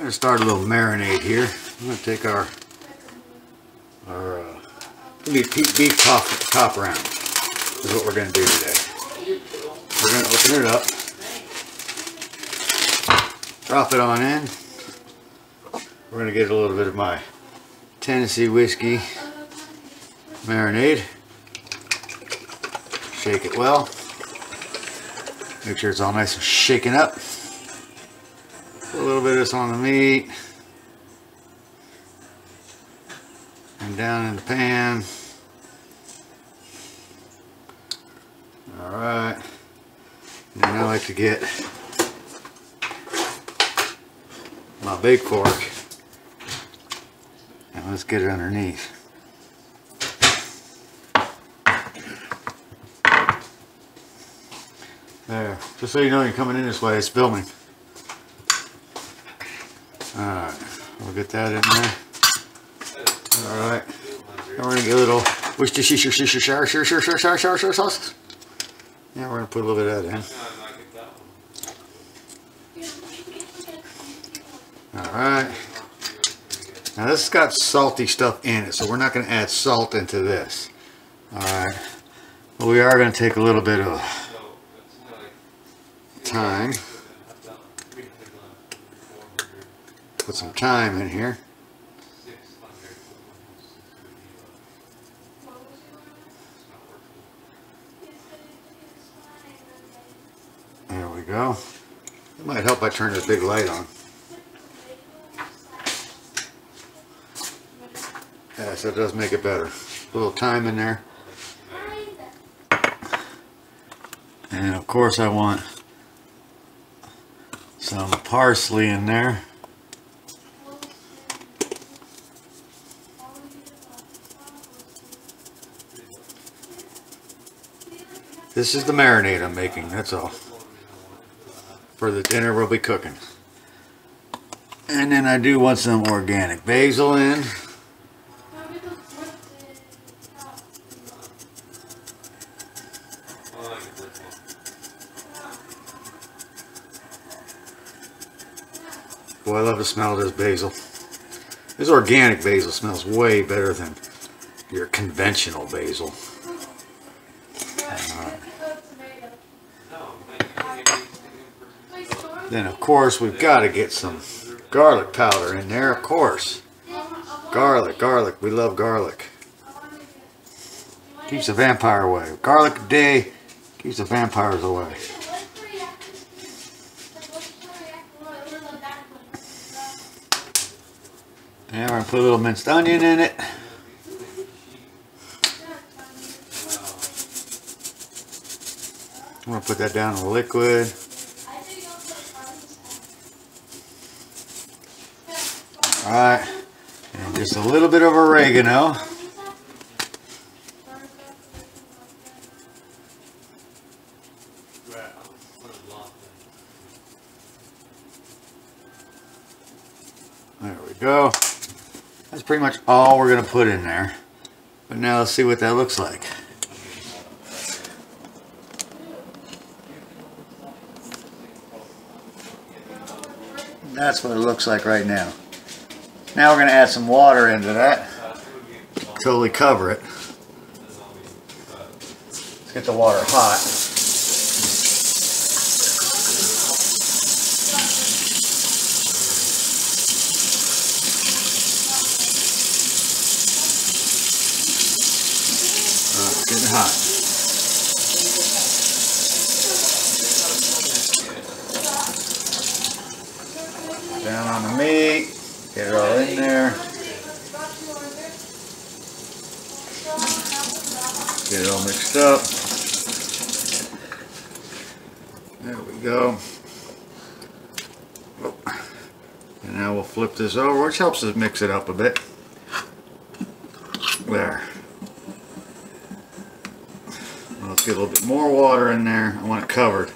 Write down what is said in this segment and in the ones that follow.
going to start a little marinade here. I'm going to take our beef top round. Is what we're going to do today. We're going to open it up, drop it on in. We're going to get a little bit of my Tennessee whiskey marinade. Shake it well. Make sure it's all nice and shaken up. Put a little bit of this on the meat. And down in the pan. Alright. And then I like to get my big fork. And let's get it underneath. There. Just so you know, you're coming in this way, it's filming. Alright. We'll get that in there. Alright. And we're going to get a little Worcestershire sauce. Yeah, we're going to put a little bit of that in. Alright. Now this has got salty stuff in it, so we're not going to add salt into this. Alright. But we are going to take a little bit of thyme. Put some thyme in here. There we go. It might help I turn this big light on. Yeah, so it does make it better. A little thyme in there. And of course I want some parsley in there. This is the marinade I'm making, that's all. For the dinner we'll be cooking. And then I do want some organic basil in. Boy, I love the smell of this basil. This organic basil smells way better than your conventional basil. Then of course we've got to get some garlic powder in there, of course. Garlic, we love garlic. Keeps the vampire away. Garlic a day keeps the vampires away. And we're going to put a little minced onion in it. I'm going to put that down in the liquid. Alright, and just a little bit of oregano. There we go. That's pretty much all we're going to put in there. But now let's see what that looks like. That's what it looks like right now. Now we're going to add some water into that. Totally cover it. Let's get the water hot. It's getting hot. Down on the meat. Get it all in there. Get it all mixed up. There we go. Oh. And now we'll flip this over, which helps us mix it up a bit. There. Well, let's get a little bit more water in there. I want it covered.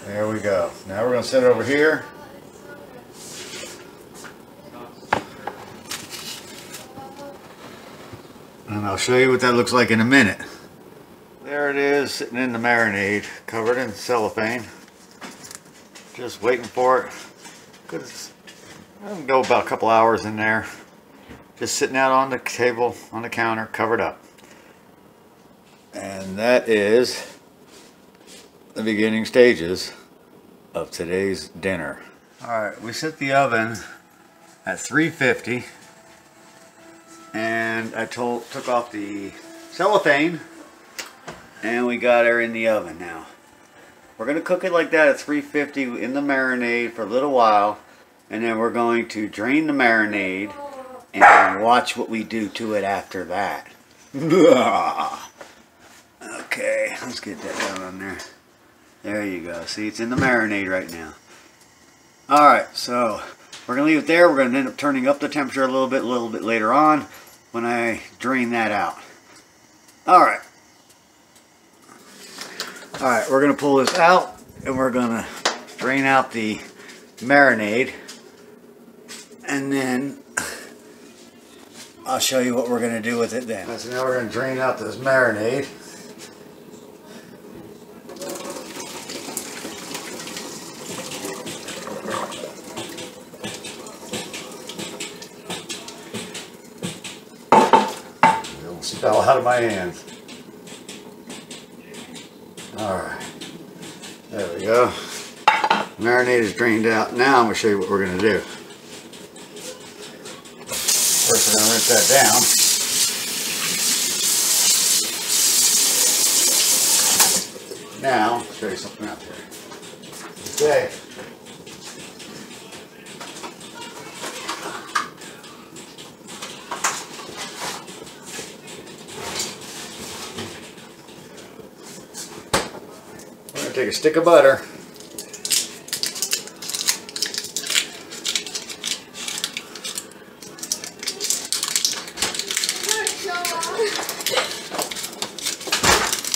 There we go. Now we're going to set it over here. And I'll show you what that looks like in a minute. There it is, sitting in the marinade, covered in cellophane. Just waiting for it. Cause I can go about a couple hours in there. Just sitting out on the table, on the counter, covered up. And that is the beginning stages of today's dinner. Alright, we set the oven at 350. And I took off the cellophane. And we got her in the oven now. We're going to cook it like that at 350 in the marinade for a little while. And then we're going to drain the marinade and watch what we do to it after that. Okay, let's get that down on there. There you go. See, it's in the marinade right now. Alright, so we're going to leave it there. We're going to end up turning up the temperature a little bit later on when I drain that out. Alright. Alright, we're going to pull this out and we're going to drain out the marinade. And then I'll show you what we're going to do with it then. So now we're going to drain out this marinade. It'll spill out of my hands. Alright. There we go. Marinade is drained out. Now I'm going to show you what we're going to do. First we're going to rinse that down. Now, I'll show you something out there. Okay. We're going to take a stick of butter.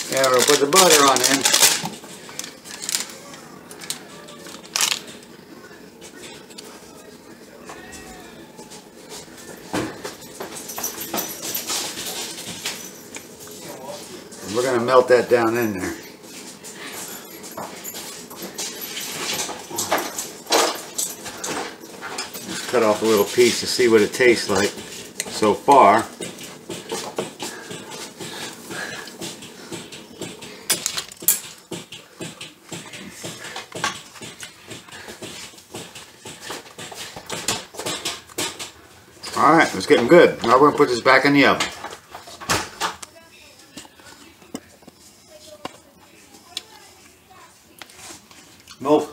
Yeah, we'll put the butter on in. And we're going to melt that down in there. Just cut off a little piece to see what it tastes like so far. Alright, it's getting good. Now we're going to put this back in the oven. Move.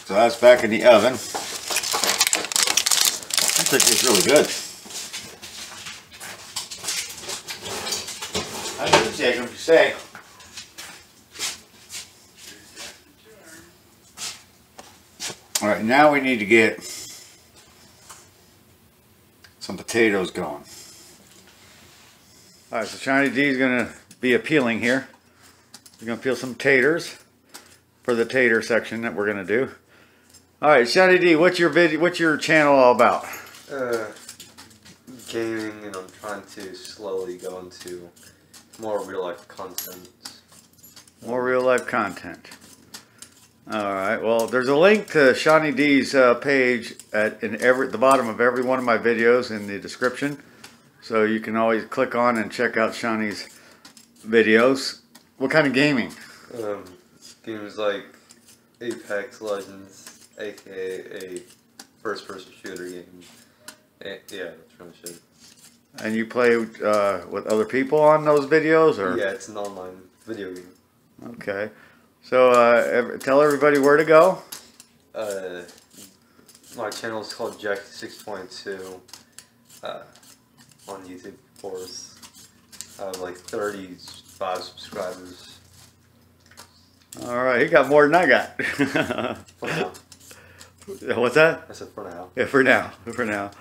So that's back in the oven. That tastes really good. I should say, what you say. Alright, now we need to get some potatoes going. Alright, so Shiny D is going to be peeling here. We're going to peel some taters for the tater section that we're going to do. Alright, Shiny D, what's your channel all about? Gaming, and I'm trying to slowly go into more real life content. More real life content. Alright, well there's a link to Shiny D's page at the bottom of every one of my videos in the description. So you can always click on and check out Shiny's videos. What kind of gaming? Games like Apex Legends, aka a first person shooter game. Yeah, that's pretty much it. And you play with other people on those videos, or? Yeah, it's an online video game. Okay. So tell everybody where to go. My channel is called Jack6.2 on YouTube, of course. I have like 35 subscribers. Alright, he got more than I got. For now. What's that? I said for now. Yeah, for now. For now.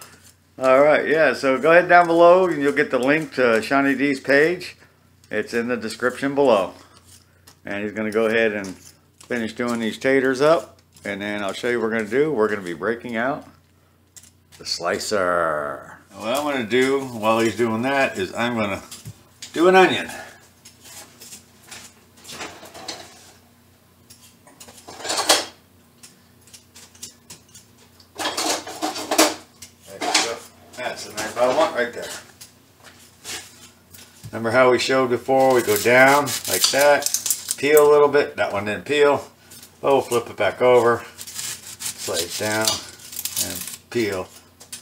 Alright, yeah, so go ahead down below and you'll get the link to Shiny D's page. It's in the description below. And he's going to go ahead and finish doing these taters up. And then I'll show you what we're going to do. We're going to be breaking out the slicer. What I'm going to do while he's doing that is I'm going to do an onion. That's the knife I want right there. Remember how we showed before? We go down like that, peel a little bit. That one didn't peel. Oh, flip it back over, slice down, and peel.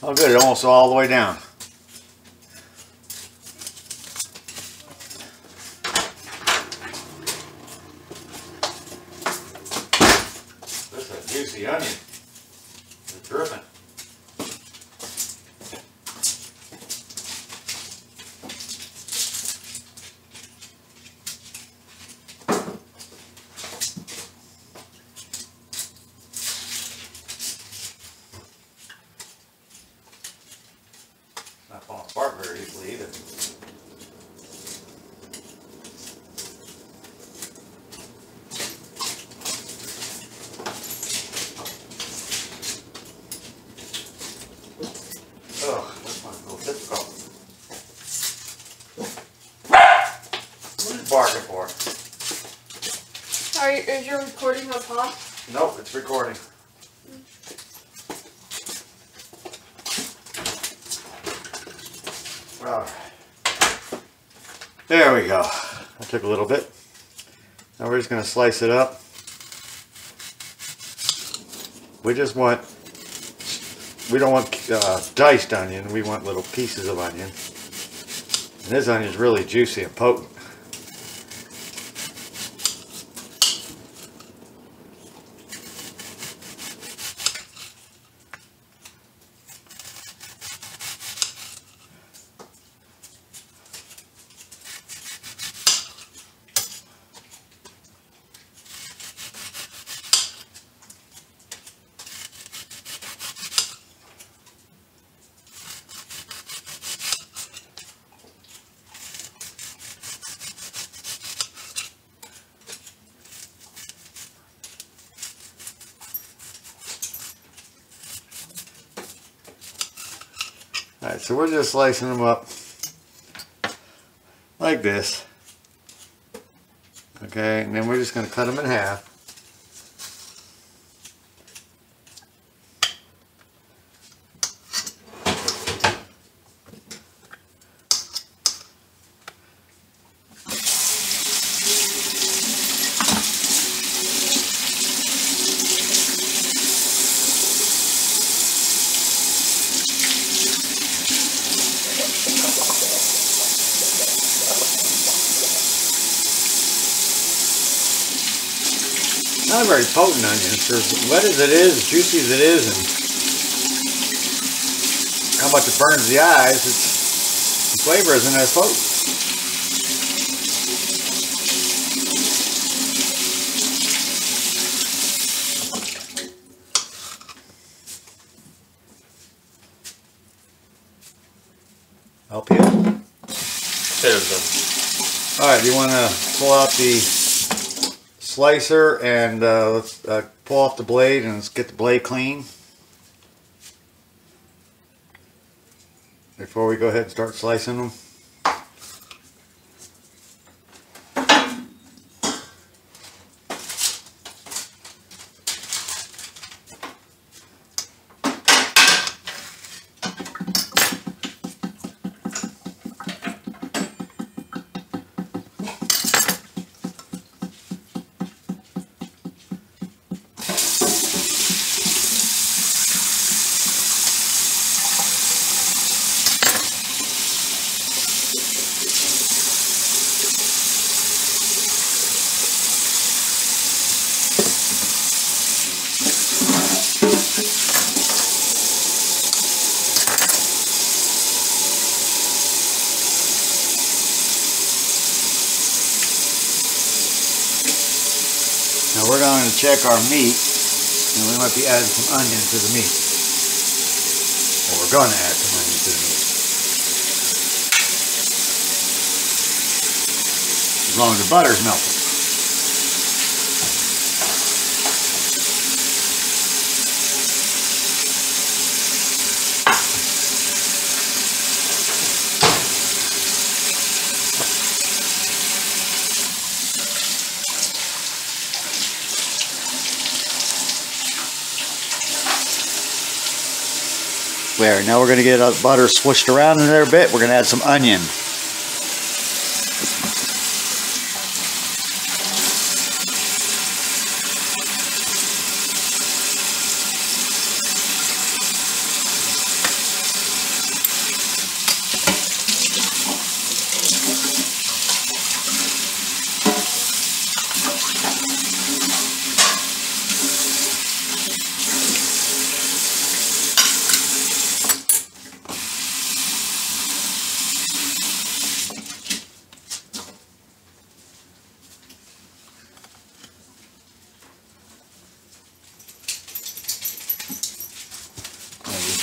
Oh good, almost all the way down. This is a juicy onion. It's dripping. Not falling apart very easily either. Oh, this one's a little difficult. What are you barking for? Is your recording on pause? Nope, it's recording. Alright. There we go. That took a little bit. Now we're just going to slice it up. We don't want diced onion, we want little pieces of onion. And this onion is really juicy and potent. Alright, so we're just slicing them up like this. Okay, and then we're just going to cut them in half. Not a very potent onion. For as wet as it is, juicy as it is, and how much it burns the eyes, the flavor isn't as potent. Help you? Alright, you want to pull out the slicer and let's pull off the blade and let's get the blade clean before we go ahead and start slicing them. Now we're going to check our meat, and we might be adding some onion to the meat. Or we're going to add some onion to the meat. long as the butter's melted. There, now we're going to get our butter swished around in there a bit. We're going to add some onion.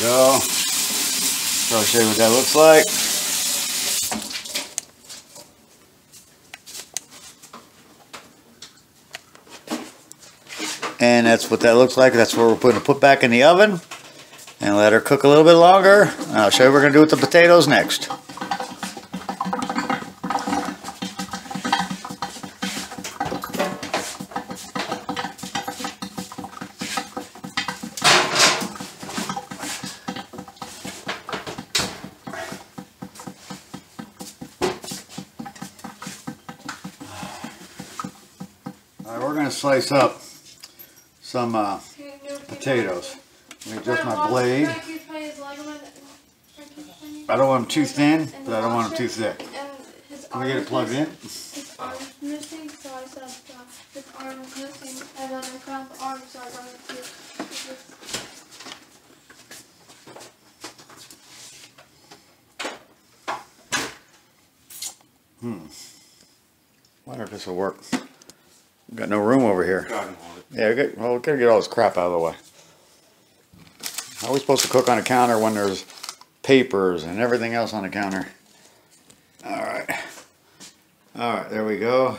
Go. So I'll show you what that looks like. And that's what that looks like. That's what we're going to put back in the oven and let her cook a little bit longer. And I'll show you what we're going to do with the potatoes next. Alright, we're going to slice up some potatoes. Let me adjust my blade. I don't want them too thin, but I don't want them too thick. Can we get it plugged in? His arm is missing, so I said his arm is missing, and then I found the arm, so I got it too. Wonder if this will work. Got no room over here. Yeah, we gotta get all this crap out of the way. How are we supposed to cook on a counter when there's papers and everything else on the counter? Alright. Alright, there we go.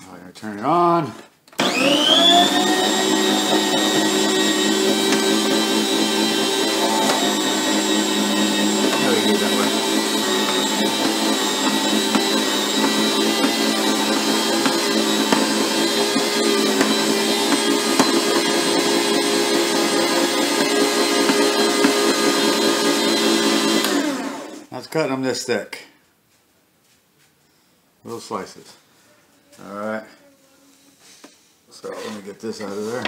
I'm gonna turn it on. There we go, that way. I was cutting them this thick. Little slices. Alright. So let me get this out of there.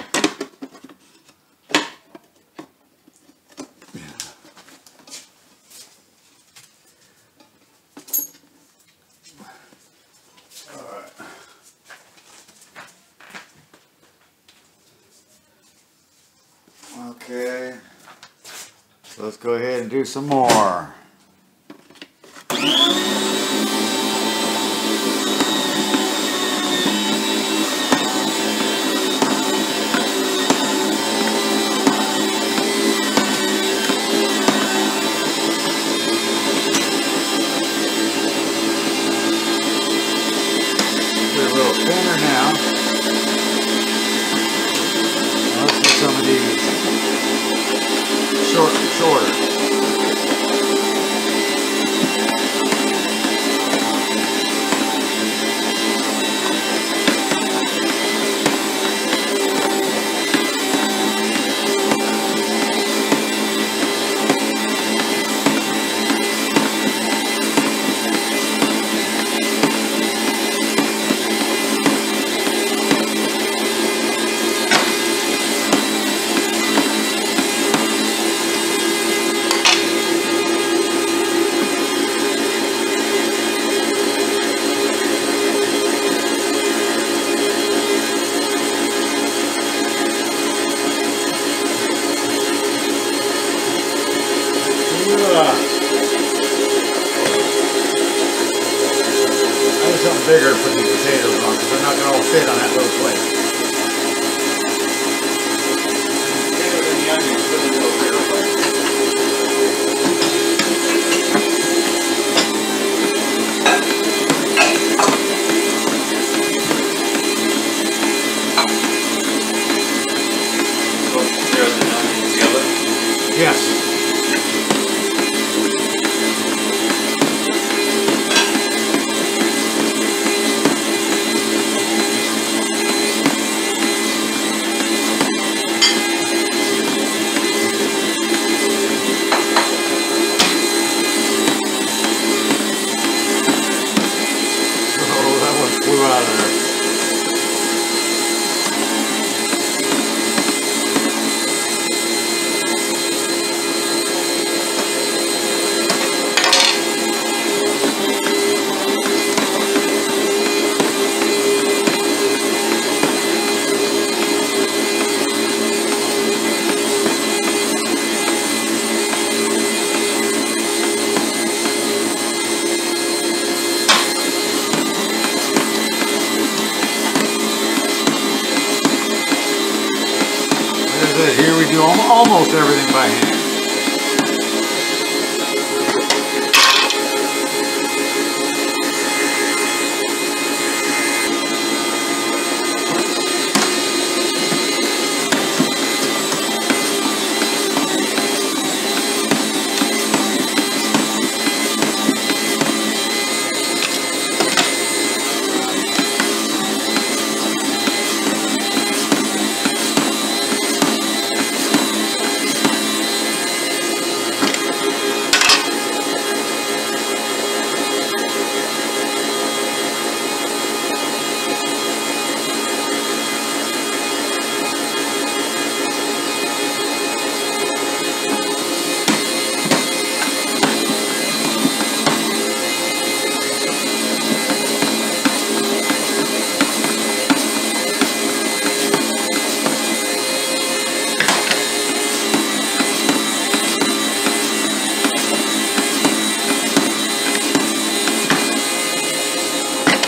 Alright. Okay. So let's go ahead and do some more. Some of these shorter. Something bigger to put these potatoes on because they're not going to all fit on that little plate. Potatoes and the onions put in a little bigger plate. almost everything by hand.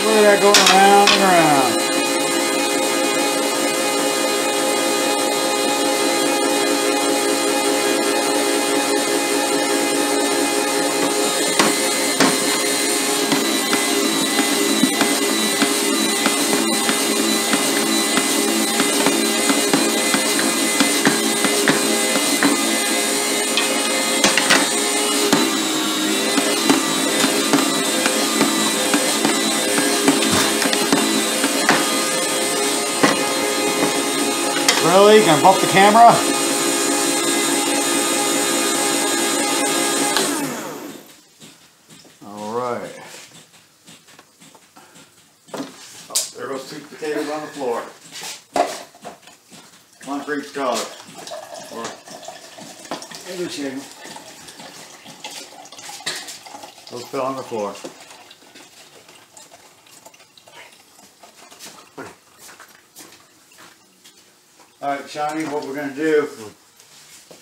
Look at that going around and around. Really? You gonna bump the camera? Alright. Oh, there goes 2 potatoes on the floor. One for each color. Or maybe shake them. Those fell on the floor. Alright, Shani, what we're going to do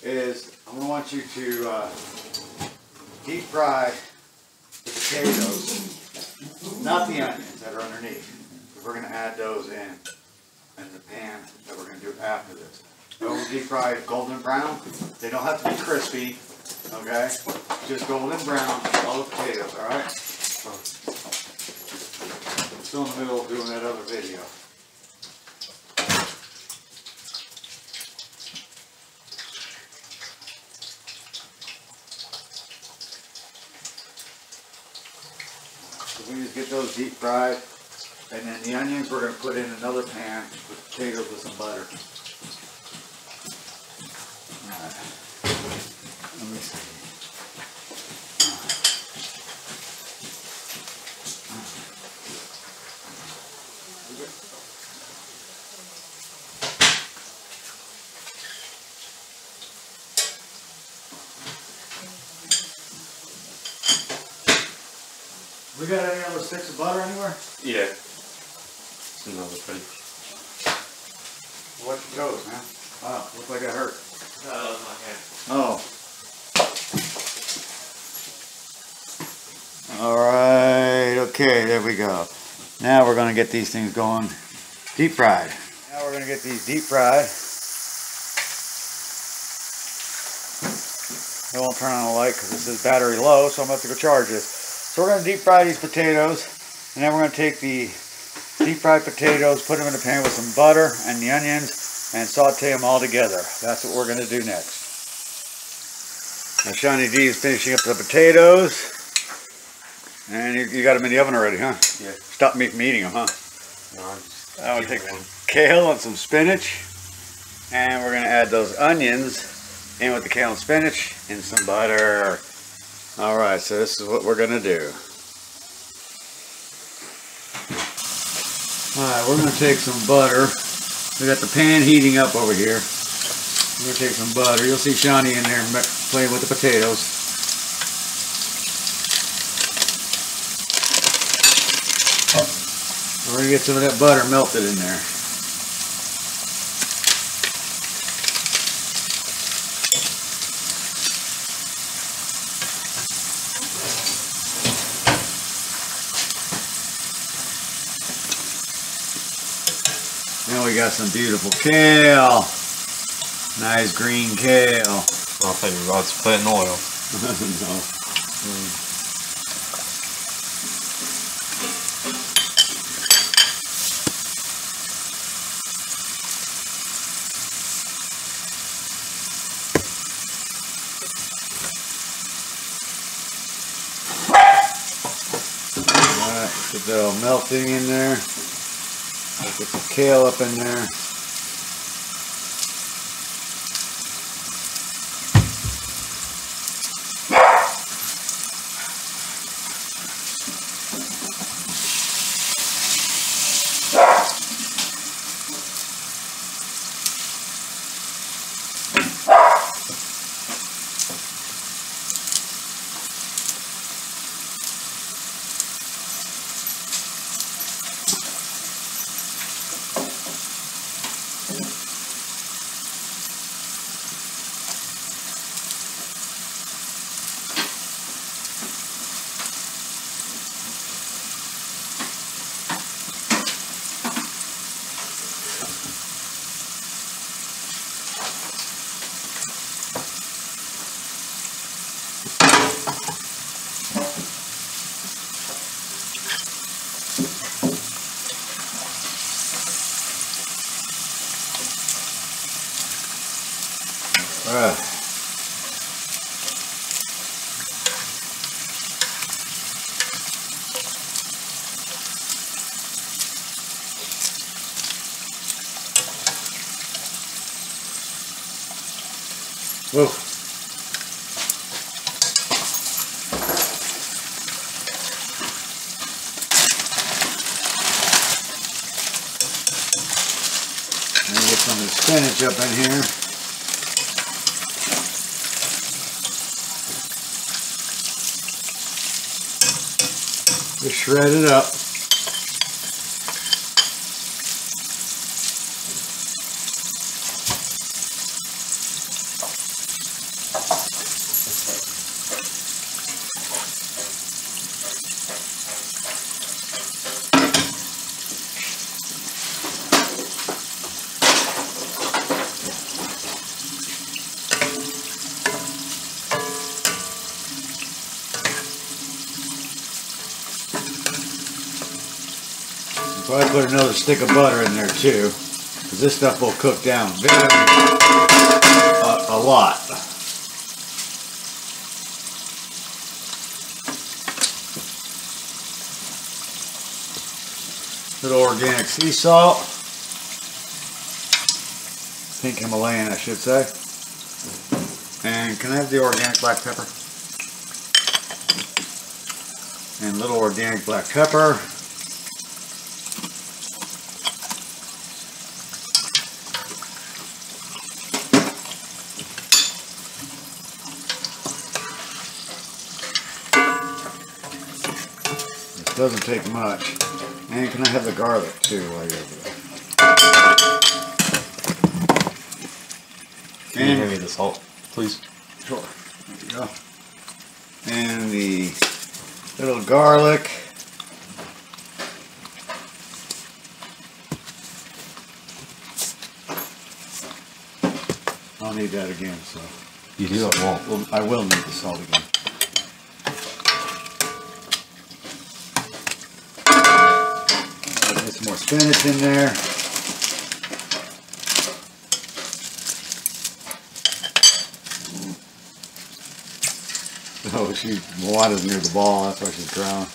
is I'm going to want you to deep fry the potatoes, not the onions that are underneath. We're going to add those in the pan that we're going to do after this. Those deep fried golden brown. They don't have to be crispy, okay? Just golden brown, all the potatoes, alright? I'm still in the middle of doing that other video. So we just get those deep fried, and then the onions we're going to put in another pan with potatoes with some butter. Alright. Let me see. We got any other sticks of butter anywhere? Yeah. It's another page. Watch your toes, man. Wow, looks like I hurt. That was my hand. Oh. Alright, okay, there we go. Now we're going to get these things going deep fried. Now we're going to get these deep fried. It won't turn on the light because this is battery low, so I'm going to have to go charge this. So we're going to deep fry these potatoes, and then we're going to take the deep fried potatoes, put them in a pan with some butter and the onions, and saute them all together. That's what we're going to do next. Now Shawnee D is finishing up the potatoes, and you got them in the oven already, huh? Yeah. Stop me from eating them, huh? No, I'm just I want to take some kale and some spinach, and we're going to add those onions in with the kale and spinach and some butter. Alright, so this is what we're going to do. Alright, we're going to take some butter. We got the pan heating up over here. We're going to take some butter. You'll see Shawnee in there playing with the potatoes. We're going to get some of that butter melted in there. Now we got some beautiful kale. Nice green kale. I think we're about to put in oil. No. Get that all melting in there. Get the kale up in there. Whoa. And get some of the spinach up in here. Just shred it up. Probably put another stick of butter in there too, because this stuff will cook down a lot. Little organic sea salt, pink Himalayan I should say, and can I have the organic black pepper? And little organic black pepper. Doesn't take much. And can I have the garlic too while you're over there? Can you hand me the salt, please? Sure. There you go. And the little garlic. I'll need that again, so. You do? Well, I will need the salt again. Get some more spinach in there. Oh, Moana's near the ball, that's why she's crying.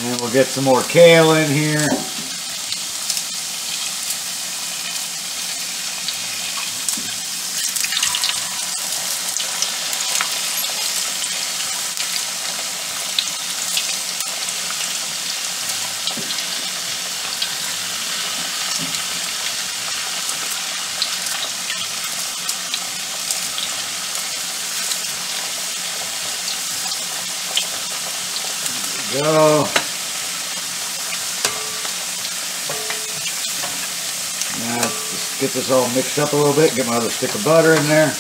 And we'll get some more kale in here. Go. Now just get this all mixed up a little bit. Get my other stick of butter in there.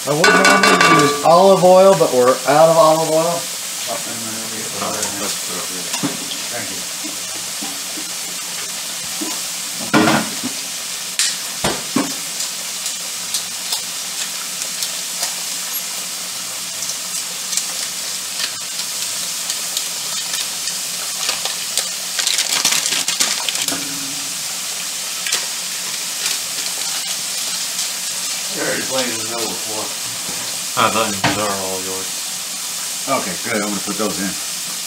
I would normally use olive oil, but we're out of olive oil. Thank you. I already played in the middle before. The onions are all yours. Okay, good. I'm going to put those in.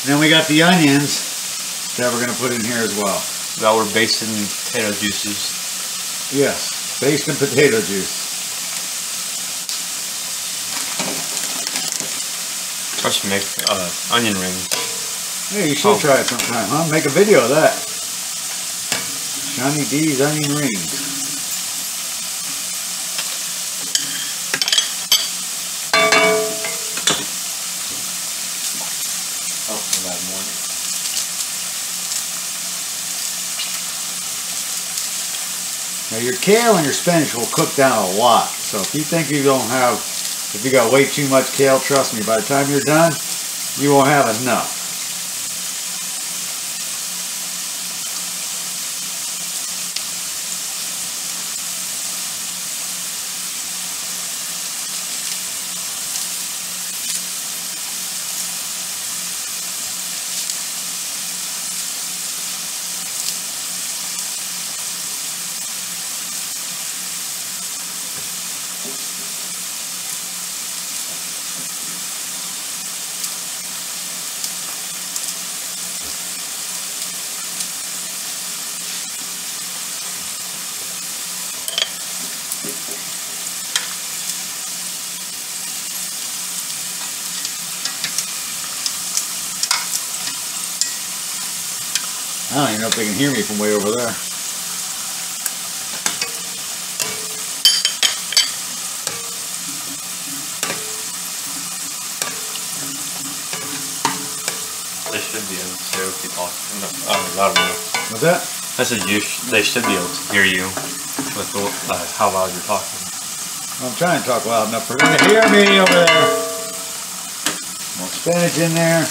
Then we got the onions that we're going to put in here as well. That we're based in potato juices. Yes, based in potato juice. I should make onion rings. Hey, you should try it sometime, huh? Make a video of that. Johnny D's onion rings. Now your kale and your spinach will cook down a lot. So if you think you don't have, if you got way too much kale, trust me, by the time you're done, you won't have enough. I don't even know if they can hear me from way over there. They should be able to if you talk. Loud enough. What's that? I said they should be able to hear you with how loud you're talking. I'm trying to talk loud enough for them to hear me over there. More spinach in there.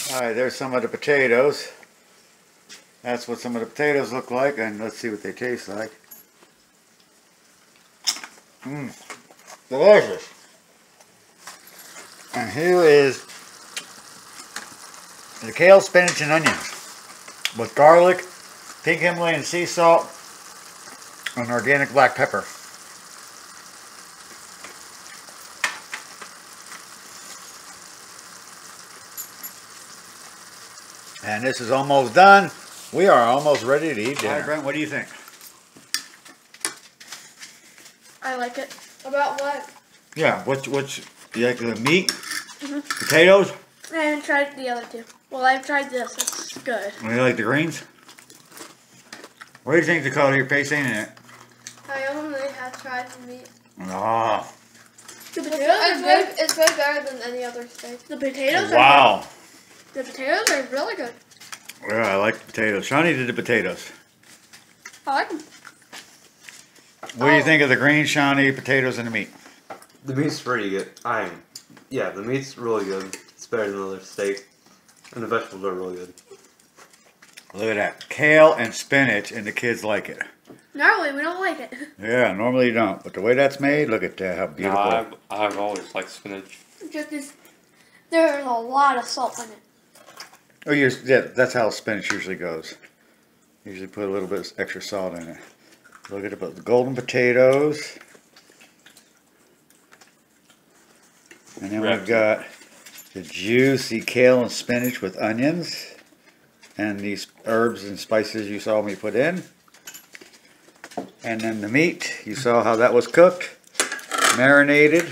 Alright, there's some of the potatoes. That's what some of the potatoes look like, and let's see what they taste like. Delicious. And here is the kale, spinach, and onions with garlic, pink Himalayan sea salt, and organic black pepper. And this is almost done. We are almost ready to eat dinner. All right, Brent, what do you think? I like it. About what? Yeah, what's you like the meat? Potatoes? I haven't tried the other two. Well, I've tried this. It's good. You like the greens? What do you think, Dakota? Your face ain't in it. I only have tried the meat. Oh. The potatoes are good. It's way better than any other steak. The potatoes Wow. The potatoes are really good. Yeah, I like the potatoes. Shawnee did the potatoes. I like them. What do you think of the green Shawnee potatoes and the meat? The meat's pretty good. Yeah, the meat's really good. It's better than other steak. And the vegetables are really good. Look at that. Kale and spinach, and the kids like it. Normally, we don't like it. Yeah, normally you don't. But the way that's made, look at that. How beautiful. No, I've always liked spinach. Just this, there's a lot of salt in it. Oh, yeah, that's how spinach usually goes. Usually put a little bit of extra salt in it. Look at the golden potatoes. And then we've got the juicy kale and spinach with onions. And these herbs and spices you saw me put in. And then the meat, you saw how that was cooked, marinated.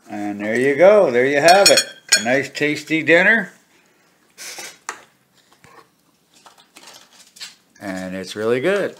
And there you go, there you have it. A nice tasty dinner. And it's really good.